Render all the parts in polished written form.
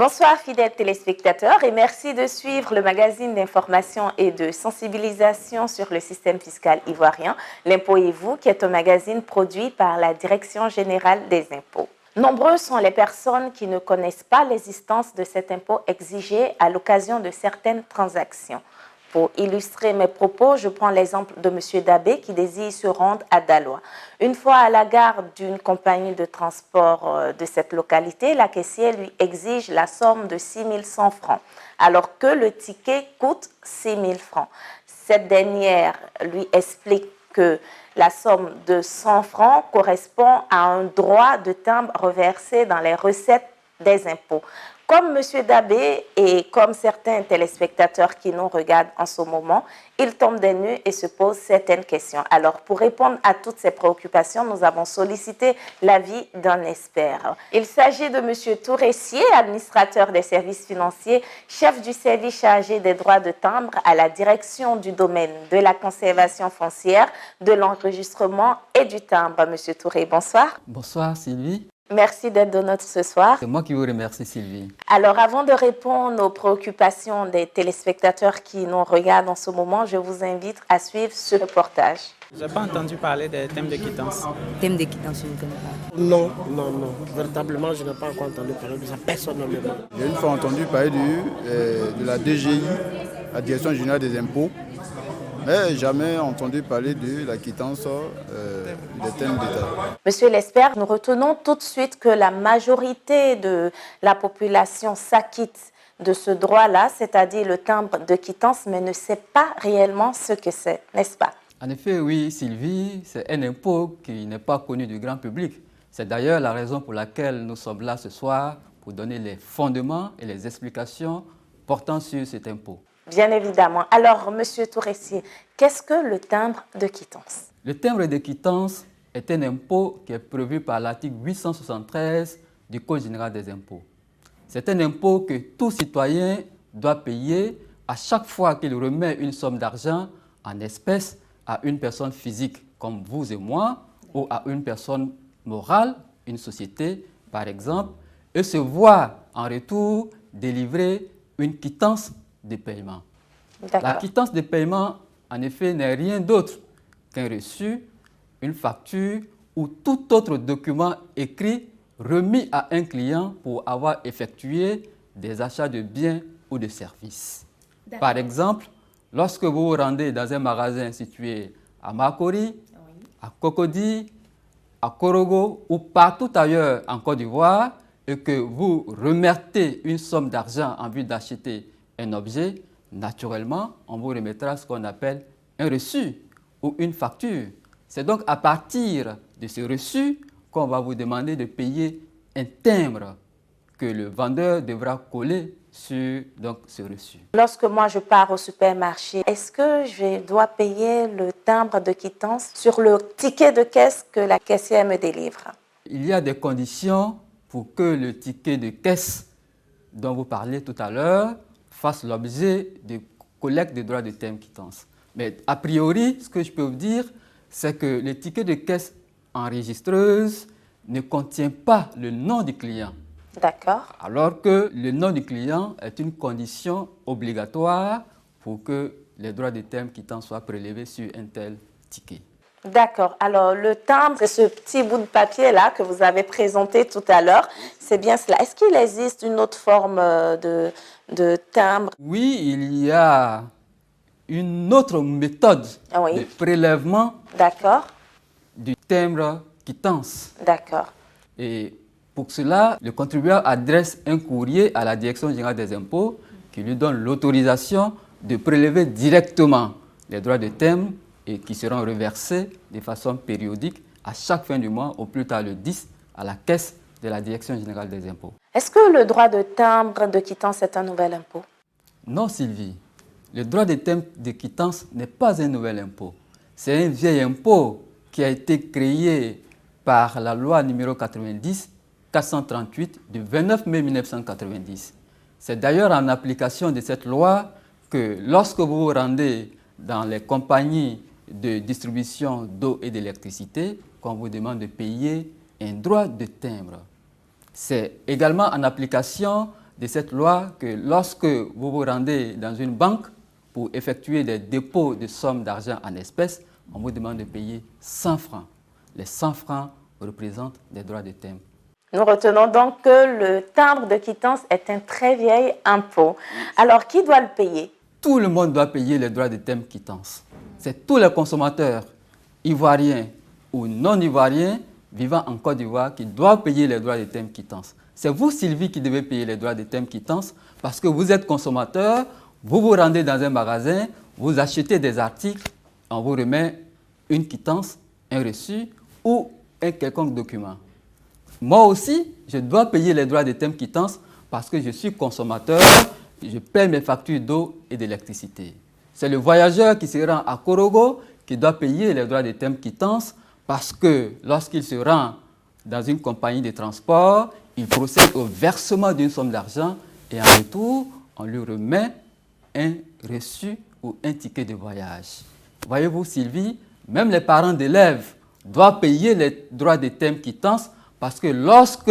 Bonsoir fidèles téléspectateurs et merci de suivre le magazine d'information et de sensibilisation sur le système fiscal ivoirien, L'Impôt et vous, qui est un magazine produit par la Direction générale des impôts. Nombreuses sont les personnes qui ne connaissent pas l'existence de cet impôt exigé à l'occasion de certaines transactions. Pour illustrer mes propos, je prends l'exemple de M. Dabé qui désire se rendre à Daloa. Une fois à la gare d'une compagnie de transport de cette localité, la caissière lui exige la somme de 6 100 francs, alors que le ticket coûte 6 000 francs. Cette dernière lui explique que la somme de 100 francs correspond à un droit de timbre reversé dans les recettes des impôts. Comme M. Dabé et comme certains téléspectateurs qui nous regardent en ce moment, il tombe des nues et se pose certaines questions. Alors, pour répondre à toutes ces préoccupations, nous avons sollicité l'avis d'un expert. Il s'agit de M. Touressier, administrateur des services financiers, chef du service chargé des droits de timbre à la direction du domaine de la conservation foncière, de l'enregistrement et du timbre. M. Touré, bonsoir. Bonsoir Sylvie. Merci d'être de notre ce soir. C'est moi qui vous remercie Sylvie. Alors, avant de répondre aux préoccupations des téléspectateurs qui nous regardent en ce moment, je vous invite à suivre ce reportage. Je n'ai pas entendu parler des thèmes de quittance. Thème de quittance, je ne connais pas. Non. Véritablement, je n'ai pas encore entendu parler de ça personnellement. J'ai une fois entendu parler de la DGI, la Direction générale des impôts, mais jamais entendu parler de la quittance des thèmes d'État. Monsieur l'expert, nous retenons tout de suite que la majorité de la population s'acquitte de ce droit-là, c'est-à-dire le timbre de quittance, mais ne sait pas réellement ce que c'est, n'est-ce pas? En effet, oui Sylvie, c'est un impôt qui n'est pas connu du grand public. C'est d'ailleurs la raison pour laquelle nous sommes là ce soir, pour donner les fondements et les explications portant sur cet impôt. Bien évidemment. Alors, Monsieur Touressier, qu'est-ce que le timbre de quittance? Le timbre de quittance est un impôt qui est prévu par l'article 873 du Code général des impôts. C'est un impôt que tout citoyen doit payer à chaque fois qu'il remet une somme d'argent en espèces à une personne physique comme vous et moi ou à une personne morale, une société par exemple, et se voit en retour délivrer une quittance de paiement. La quittance de paiement, en effet, n'est rien d'autre qu'un reçu, une facture ou tout autre document écrit remis à un client pour avoir effectué des achats de biens ou de services. Par exemple, lorsque vous vous rendez dans un magasin situé à Makori, à Cocody, à Korogo ou partout ailleurs en Côte d'Ivoire et que vous remettez une somme d'argent en vue d'acheter un objet, naturellement, on vous remettra ce qu'on appelle un reçu ou une facture. C'est donc à partir de ce reçu qu'on va vous demander de payer un timbre que le vendeur devra coller sur ce reçu. Lorsque moi je pars au supermarché, est-ce que je dois payer le timbre de quittance sur le ticket de caisse que la caissière me délivre? Il y a des conditions pour que le ticket de caisse dont vous parlez tout à l'heure fasse l'objet de collecte de droits de timbre quittance. Mais a priori, ce que je peux vous dire, c'est que le ticket de caisse enregistreuse ne contient pas le nom du client. D'accord. Alors que le nom du client est une condition obligatoire pour que les droits de timbre quittance soient prélevés sur un tel ticket. D'accord. Alors, le timbre, c'est ce petit bout de papier-là que vous avez présenté tout à l'heure. C'est bien cela. Est-ce qu'il existe une autre forme de timbre? Oui, il y a une autre méthode de prélèvement du timbre quittance. D'accord. Et pour cela, le contribuable adresse un courrier à la Direction générale des impôts qui lui donne l'autorisation de prélever directement les droits de timbre et qui seront reversés de façon périodique à chaque fin du mois, au plus tard le 10, à la caisse de la Direction générale des impôts. Est-ce que le droit de timbre de quittance est un nouvel impôt? Non, Sylvie. Le droit de timbre de quittance n'est pas un nouvel impôt. C'est un vieil impôt qui a été créé par la loi numéro 90-438 du 29 mai 1990. C'est d'ailleurs en application de cette loi que lorsque vous vous rendez dans les compagnies de distribution d'eau et d'électricité, qu'on vous demande de payer un droit de timbre. C'est également en application de cette loi que lorsque vous vous rendez dans une banque pour effectuer des dépôts de sommes d'argent en espèces, on vous demande de payer 100 francs. Les 100 francs représentent des droits de timbre. Nous retenons donc que le timbre de quittance est un très vieil impôt. Alors, qui doit le payer? Tout le monde doit payer les droits de timbre quittance. C'est tous les consommateurs, ivoiriens ou non ivoiriens, vivant en Côte d'Ivoire, qui doivent payer les droits de timbre quittance. C'est vous, Sylvie, qui devez payer les droits de timbre quittance parce que vous êtes consommateur, vous vous rendez dans un magasin, vous achetez des articles, on vous remet une quittance, un reçu ou un quelconque document. Moi aussi, je dois payer les droits de timbre quittance parce que je suis consommateur, je paie mes factures d'eau et d'électricité. C'est le voyageur qui se rend à Korogo qui doit payer les droits de timbre quittance parce que lorsqu'il se rend dans une compagnie de transport, il procède au versement d'une somme d'argent et en retour, on lui remet un reçu ou un ticket de voyage. Voyez-vous, Sylvie, même les parents d'élèves doivent payer les droits de timbre quittance parce que lorsque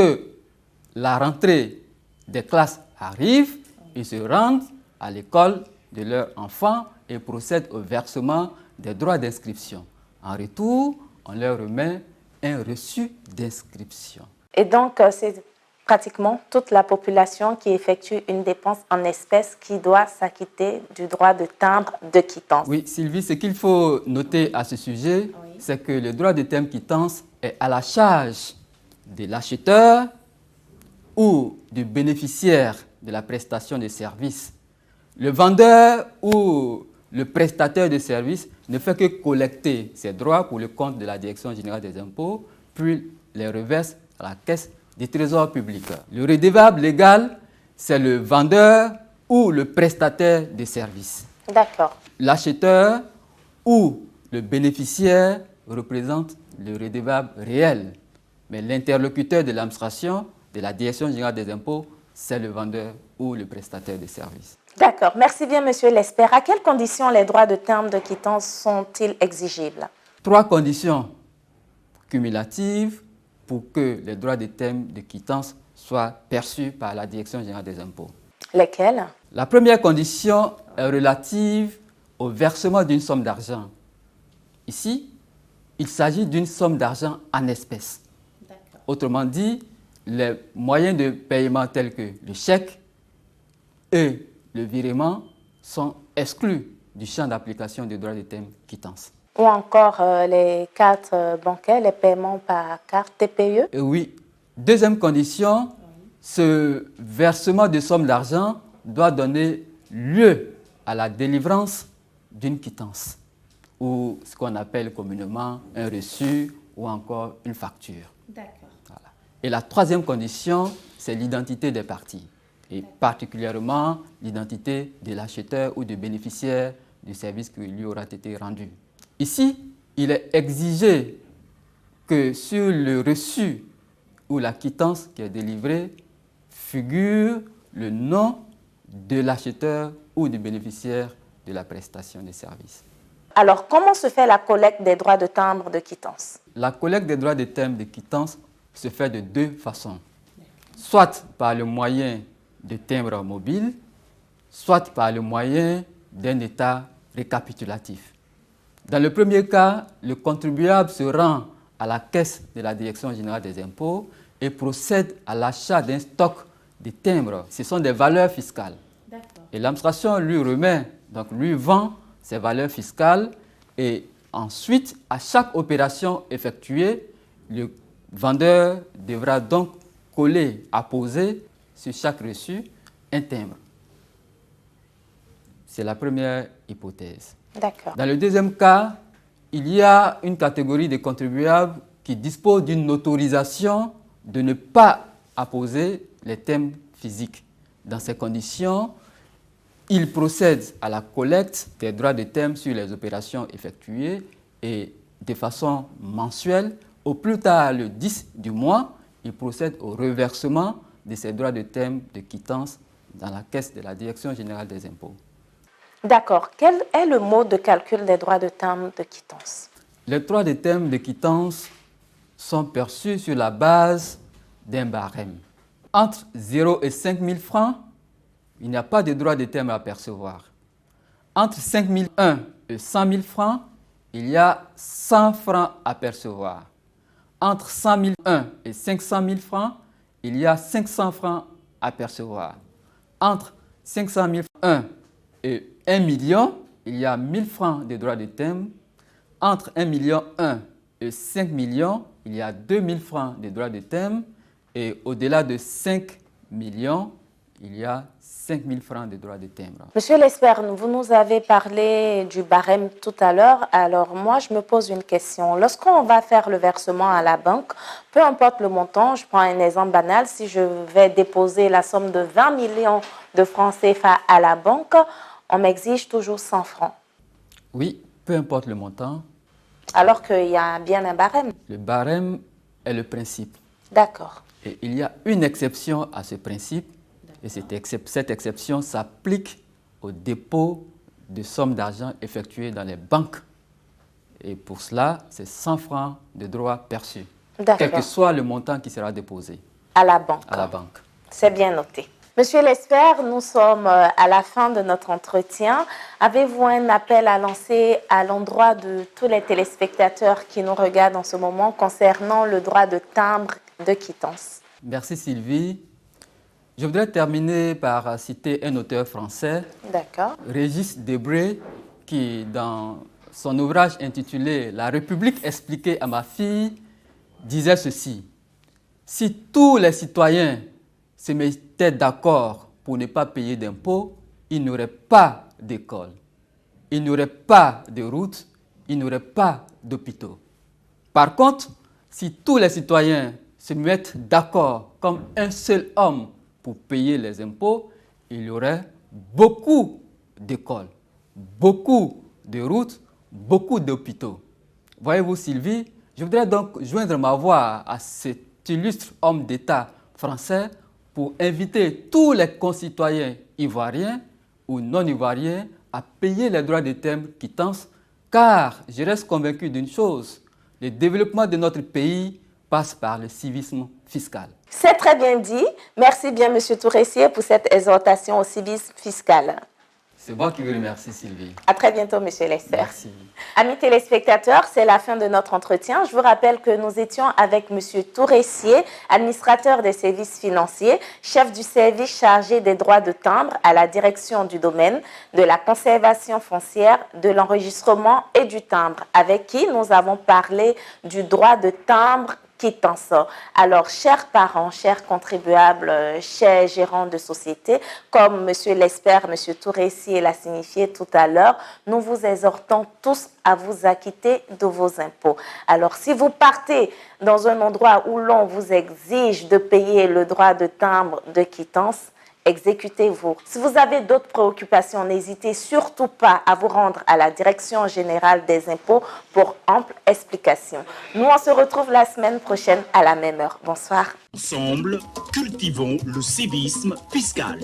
la rentrée des classes arrive, ils se rendent à l'école de leur enfant et procèdent au versement des droits d'inscription. En retour, on leur remet un reçu d'inscription. Et donc, c'est pratiquement toute la population qui effectue une dépense en espèces qui doit s'acquitter du droit de timbre de quittance. Oui, Sylvie, ce qu'il faut noter à ce sujet, c'est que le droit de timbre quittance est à la charge de l'acheteur ou du bénéficiaire de la prestation de service. Le vendeur ou le prestataire de service ne fait que collecter ses droits pour le compte de la Direction générale des impôts, puis les reverse à la caisse du Trésor public. Le redevable légal, c'est le vendeur ou le prestataire de service. D'accord. L'acheteur ou le bénéficiaire représente le redevable réel. Mais l'interlocuteur de l'administration, de la Direction générale des impôts, c'est le vendeur ou le prestataire de services. D'accord. Merci bien, Monsieur Lesper. À quelles conditions les droits de timbre de quittance sont-ils exigibles? 3 conditions cumulatives pour que les droits de timbre de quittance soient perçus par la Direction générale des impôts. Lesquelles? La première condition est relative au versement d'une somme d'argent. Ici, il s'agit d'une somme d'argent en espèces. Autrement dit, les moyens de paiement tels que le chèque et le virement sont exclus du champ d'application des droits de timbre quittance. Ou encore les cartes bancaires, les paiements par carte TPE? Et oui. Deuxième condition, ce versement de somme d'argent doit donner lieu à la délivrance d'une quittance ou ce qu'on appelle communément un reçu ou encore une facture. D'accord. Voilà. Et la troisième condition, c'est l'identité des parties et particulièrement l'identité de l'acheteur ou du bénéficiaire du service qui lui aura été rendu. Ici, il est exigé que sur le reçu ou la quittance qui est délivrée figure le nom de l'acheteur ou du bénéficiaire de la prestation de service. Alors, comment se fait la collecte des droits de timbre de quittance? La collecte des droits de timbre de quittance se fait de 2 façons. Soit par le moyen de timbres mobiles, soit par le moyen d'un état récapitulatif. Dans le premier cas, le contribuable se rend à la caisse de la Direction générale des impôts et procède à l'achat d'un stock de timbres. Ce sont des valeurs fiscales. Et l'administration lui remet, donc lui vend ces valeurs fiscales et ensuite, à chaque opération effectuée, le vendeur devra donc coller, apposer sur chaque reçu un timbre. C'est la première hypothèse. D'accord. Dans le deuxième cas, il y a une catégorie de contribuables qui disposent d'une autorisation de ne pas apposer les timbres physiques. Dans ces conditions, ils procèdent à la collecte des droits de timbre sur les opérations effectuées et de façon mensuelle, au plus tard le 10 du mois, ils procèdent au reversement de ces droits de timbre de quittance dans la caisse de la Direction générale des impôts. D'accord. Quel est le mode de calcul des droits de timbre de quittance? Les droits de timbre de quittance sont perçus sur la base d'un barème. Entre 0 et 5 000 francs, il n'y a pas de droit de timbre à percevoir. Entre 5 001 et 100 000 francs, il y a 100 francs à percevoir. Entre 100 001 et 500 000 francs, il y a 500 francs à percevoir. Entre 500 001 et 1 million, il y a 1000 francs de droits de timbre. Entre 1 million 1 et 5 millions, il y a 2000 francs de droits de timbre. Et au-delà de 5 millions, il y a 5 000 francs de droits de timbre. Monsieur Lespère, vous nous avez parlé du barème tout à l'heure. Alors moi, je me pose une question. Lorsqu'on va faire le versement à la banque, peu importe le montant, je prends un exemple banal, si je vais déposer la somme de 20 millions de francs CFA à la banque, on m'exige toujours 100 francs. Oui, peu importe le montant. Alors qu'il y a bien un barème. Le barème est le principe. D'accord. Et il y a une exception à ce principe, et cette exception s'applique au dépôt de sommes d'argent effectuées dans les banques. Et pour cela, c'est 100 francs de droits perçus, quel que soit le montant qui sera déposé à la banque. À la banque. C'est bien noté. Monsieur Lespère, nous sommes à la fin de notre entretien. Avez-vous un appel à lancer à l'endroit de tous les téléspectateurs qui nous regardent en ce moment concernant le droit de timbre de quittance? Merci Sylvie. Je voudrais terminer par citer un auteur français, Régis Debray, qui dans son ouvrage intitulé « La République expliquée à ma fille » disait ceci: « Si tous les citoyens se mettaient d'accord pour ne pas payer d'impôts, il n'y aurait pas d'école, il n'y aurait pas de routes, il n'y aurait pas d'hôpitaux. Par contre, si tous les citoyens se mettent d'accord comme un seul homme pour payer les impôts, il y aurait beaucoup d'écoles, beaucoup de routes, beaucoup d'hôpitaux. » Voyez-vous Sylvie, je voudrais donc joindre ma voix à cet illustre homme d'État français pour inviter tous les concitoyens ivoiriens ou non ivoiriens à payer les droits de timbre quittance, car je reste convaincu d'une chose, le développement de notre pays passe par le civisme fiscal. C'est très bien dit. Merci bien, M. Touressier, pour cette exhortation au civisme fiscal. C'est moi qui vous remercie, Sylvie. À très bientôt, M. Lespère. Merci. Amis téléspectateurs, c'est la fin de notre entretien. Je vous rappelle que nous étions avec M. Touressier, administrateur des services financiers, chef du service chargé des droits de timbre à la direction du domaine de la conservation foncière, de l'enregistrement et du timbre, avec qui nous avons parlé du droit de timbre quittance. Alors, chers parents, chers contribuables, chers gérants de société, comme M. Lespère, M. Touressier l'a signifié tout à l'heure, nous vous exhortons tous à vous acquitter de vos impôts. Alors, si vous partez dans un endroit où l'on vous exige de payer le droit de timbre de quittance, exécutez-vous. Si vous avez d'autres préoccupations, n'hésitez surtout pas à vous rendre à la Direction générale des impôts pour ample explication. Nous, on se retrouve la semaine prochaine à la même heure. Bonsoir. Ensemble, cultivons le civisme fiscal.